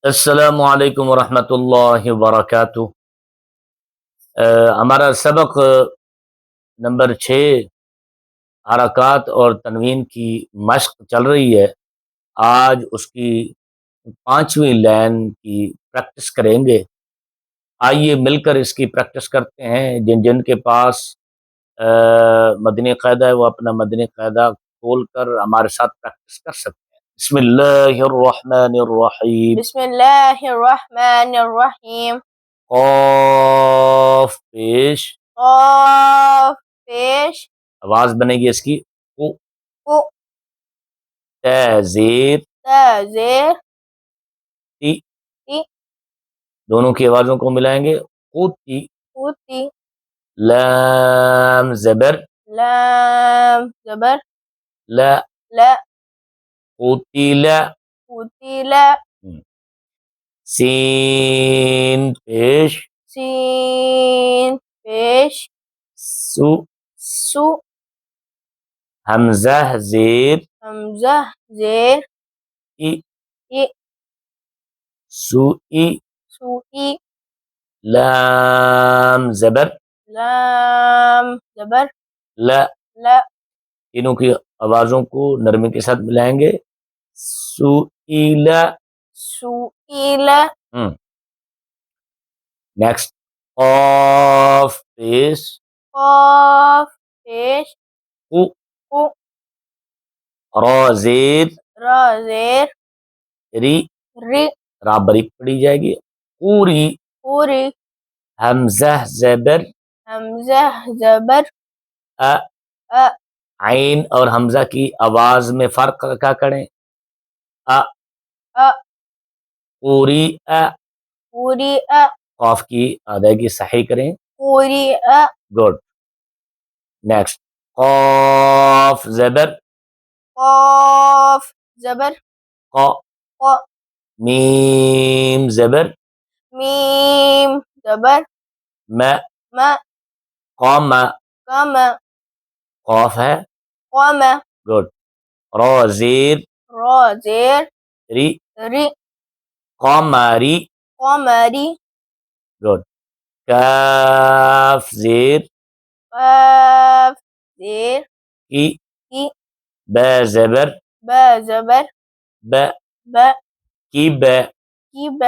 अस्सलामु अलैकुम वरहमतुल्लाहि वबरकातुह। हमारा सबक नंबर 6 हरकत और तनवीन की मश्क चल रही है। आज उसकी 5वीं लाइन की प्रैक्टिस करेंगे। आइए मिलकर इसकी प्रैक्टिस करते हैं। जिन जिन के पास मदनी क़ायदा है वो अपना मदनी क़ायदा खोल कर हमारे साथ प्रैक्टिस कर सकते हैं। बिस्मिल्लाहिर्रहमानिर्रहीम। बिस्मिल्लाहिर्रहमानिर्रहीम। क़ाफ़ पेश, क़ाफ़ पेश, आवाज़ बनेगी इसकी क़ु, क़ु, त ज़ेर, त ज़ेर, ती, ती, दोनों की आवाज़ों को मिलाएंगे क़ुती। क़ुती, लाम ज़बर, लाम ज़बर, ला, ला, क़ुतिला। क़ुतिला, सीन पेश, सीन पेश, सु, सु, हमज़ा ज़ेर, हमज़ा ज़ेर, इ, इ, सुई, सुई, लाम ज़बर, लाम ज़बर, ला। ला, तीनों की आवाज़ों को नरमी के साथ मिलाएंगे सुईला। सुईला, नेक्स्ट क़ाफ़ पेश, क़ाफ़ पेश, क़ु, क़ु, रा ज़ेर, रा ज़ेर, री, री, रा बारीक पड़ी जाएगी पूरी। पूरी, हमज़ा ज़बर, हमज़ा ज़बर, अ, अ, आइन और हमज़ा की आवाज़ में फ़र्क क्या करें? अ, अ, पूरी अ। पूरी अ, क़ाफ़ की अदायगी सही करें। पूरी अ, गुड। नेक्स्ट क़ाफ़ ज़बर, क़ाफ़ ज़बर, क़, क़, मीम ज़बर, मीम ज़बर, म, म, क़ाम, क़म, क़ाफ़ है। क़म, गुड। रा ज़ेर, रा ज़ेर, री, री, क़मरी। क़मरी, गुड। काफ ज़ेर, क़ाफ़ ज़ेर, की, की, ब ज़बर, ब ज़बर, ब, ब, की ब, की ब,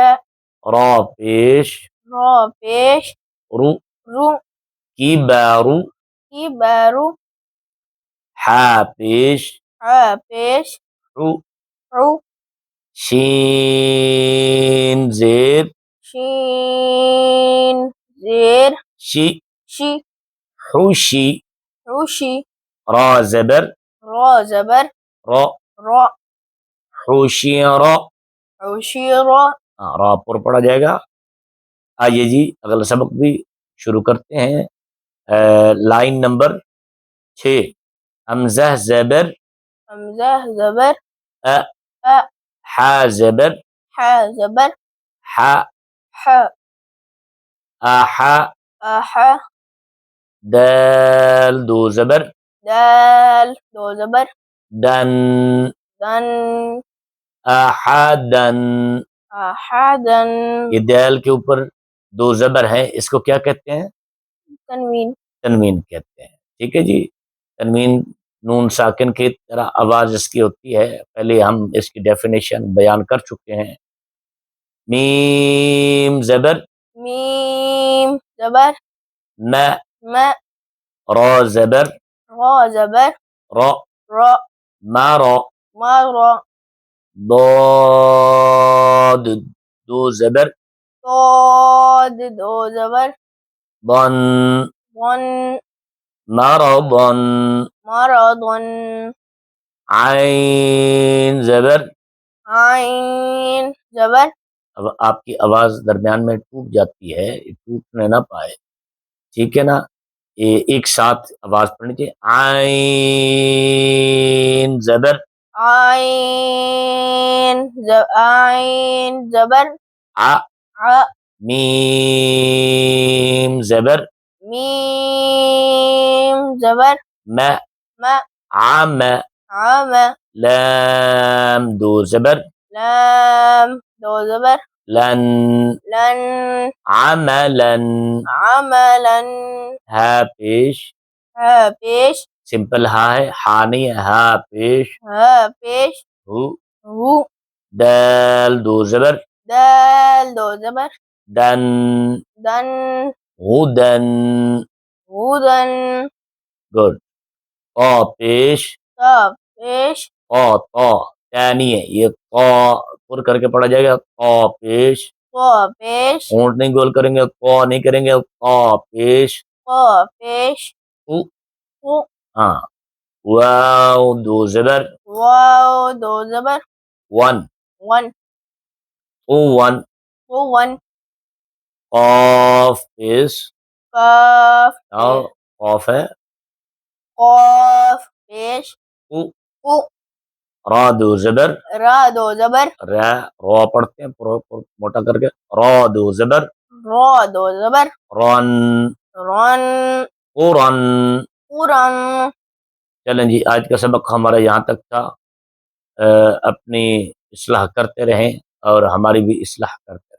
रा पेश, रा पेश, रू, रू, की बारू, की बारू, हा पेश, हा पेश, रू, रू, शीन ज़ेर, शीन ज़ेर, शी, शी, हुशी। रूशी, रा ज़बर, रा ज़बर, रा, रा, हुशियरा। उशीरा। हाँ, रा पर पढ़ा जाएगा। आइए जी अगला सबक भी शुरू करते हैं। लाइन नंबर 6 हमज़ा ज़बर, हमज़ा ज़बर, अ, अ, हा ज़बर, हा ज़बर, हा, ह, आहा, आहा, दाल दो ज़बर, दाल दो ज़बर, दन, दन, अहदन। अहादन, ये दाल के ऊपर दो ज़बर हैं, इसको क्या कहते हैं? तनवीन, तनवीन कहते हैं। ठीक है जी। तनवीन नून साकिन की तरह आवाज़ इसकी होती है। पहले हम इसकी डेफिनेशन बयान कर चुके हैं। मीम ज़बर, मीम ज़बर, म, म, रा ज़बर, रा ज़बर, रा, रा, मारा, मरा, दाद दो ज़बर, दाद दो ज़बर, दन, वन, मरदन, मरदन, आइन ज़बर। आइन ज़बर, अब आपकी आवाज़ दरमियान में टूट जाती है, टूटने ना पाए। ठीक है ना? ये एक साथ आवाज़ पढ़नी चाहिए। आइन ज़बर, आइन ज़बर, आ, अ, मीम ज़बर, मीम ज़बर, म, म, आम, आम, लाम दो ज़बर, लाम दो ज़बर लन, लन, अमलन, अमलन, हा पेश, हा पेश, सिंपल हा है, हा नहीं है, हा पेश, हा पेश, हु, हु, दाल दो ज़बर, दाल दो ज़बर, दन, दन, हुदन, हुदन, गुड। क़ा पेश, ता पेश, क़ा ता ता नहीं है, ये क़ा पुर करके पढ़ा जाएगा, क़ा पेश, क़ा पेश, होंठ नहीं गोल करेंगे, क़ा नहीं करेंगे, क़ा पेश, क़ा पेश, उ, हु, हाँ, वाव दो ज़बर, वाव दो ज़बर, वन, वन, ओ वन, हु वन, क़ाफ पेश, काफ आओ पेश, क़ाफ है, क़ाफ पेश, उ, उ, रा दो ज़बर, रा दो ज़बर, रा रा पढ़ते हैं मोटा करके, रा दो ज़बर, रा दो ज़बर, रन, रन, कुरन। कुरन। चलें जी, आज का सबक हमारा यहाँ तक था। अपनी इस्लाह करते रहें और हमारी भी इस्लाह करते